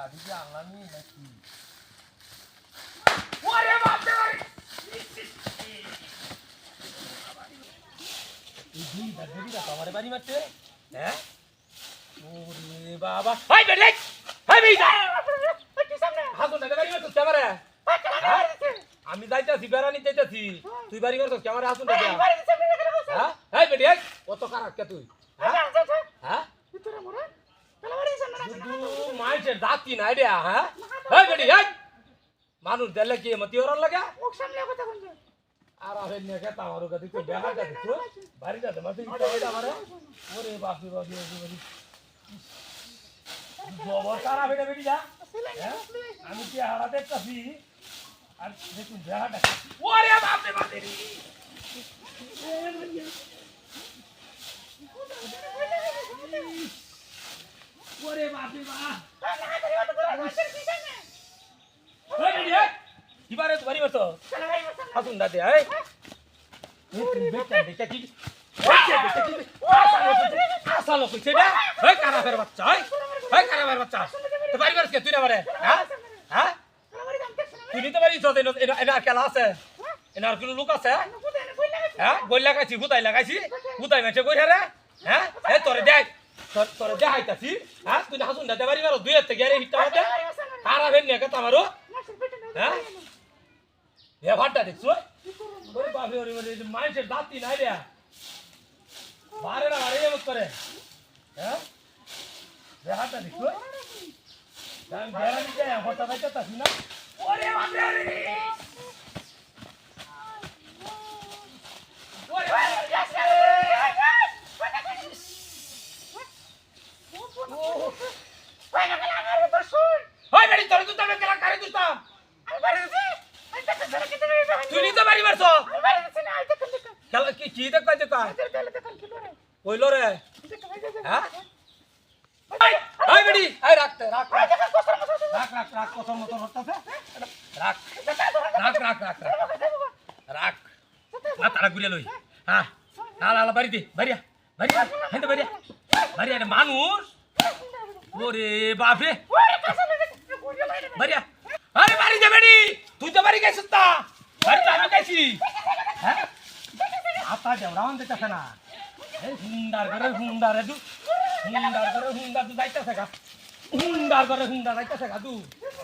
গাড়ি যে আনলামই নাকি ওরে বাপ রে এই দুইটা দুইটা তো আমার বাড়ি মারছে হ্যাঁ ওরে বাবা হাই বেটা হাই বেটা কি সামনে হাসুন না বাড়ি মারছিস ক্যামেরা আমি যাইতাছি বেড়ানি যাইতাছি তুই বাড়ি মারছিস ক্যামেরা হাসুন না হ্যাঁ হাই বেটা কত খারাপ কে তুই হ্যাঁ হ্যাঁ ভিতরে মরে মাইছে দাঁতি নাই রে হ্যাঁ এই বেটি এই মানুষ দেলে কি মতি ওরার লাগা মুখ সামনে কথা বলছে আর আরে নেকে তামারু গদি তো দেখা যাচ্ছে তো বাড়ি যাতে মাটি এটা আমারে ওরে বাপ রে বাপ রে গোবর সারা বেটা বেটি যা আমি কি হাড়া দেখতাছি আর দেখুন দেখাটা ওরে বাপ রে বাপ রে ওরে বাপ রে বাপ ওই বেটি কি বারে বাড়ি বসো হাসুন দাদে এই তুই বেটা দেখতে কি আসালো কইছে না এই কারাবের বাচ্চা এই কারাবের বাচ্চা তো বাড়ি বসে তুই না বারে হ্যাঁ হ্যাঁ তুই নিতে পারিস তো এনা খেলা আছে এনার কোনো লোক আছে হ্যাঁ গোল লাগাইছি হুতাই লাগাইছি হুতাই মেছে কই রে হ্যাঁ এই তোরে দেখ তোরে দেখাইতাছি হ্যাঁ তুই হাসুন দাদে বাড়ি মারো দুই হাতে গেরে হিটটা মতে কারাবের নিয়ে কথা মারো হ্যাঁ এ ভাটটা দেখছো ওরে বাপরে ওরে ওরে মাইন্ডের দাঁতি নাই রে বারে না বারে এমন করে হ্যাঁ এ ভাটটা দেখছো আমি বেড়া দিতে হঠাৎ বাইতাছি না ওরে বাপরে ওরে কি দেখ কইল রে হ্যাঁ বেটি রাখ রাখ রাখ রাখ রাখ রাখ কত মতো হচ্ছে রাখ রাখ রাখ রাখ রাখ না তারা ঘুরে লই হ্যাঁ আলা বাড়িতে বাড়িয়া বাড়িয়া হেঁটে বাড়িয়া বাড়িয়া মানুষ ওরে বাপরে বাড়িয়া আরে বাড়ি যা বেটি তুই তো বাড়ি গেছিস তা বাড়ি তো আমি গেছি হ্যাঁ आता जेवढा देत ना हे हुंडार करे हुंडार है तू हुंडार तू जायचं का हुंडार करे हुंडार जायचं का तू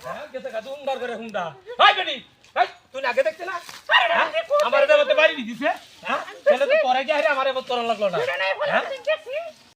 हां कसं का तू हुंडार करे हुंडा हाय बेटी हाय तू नागे देखते ना हमारे देवते बारी दिसे हां चलो तो तोरे क्या है हमारे मत करन लगलो ना हां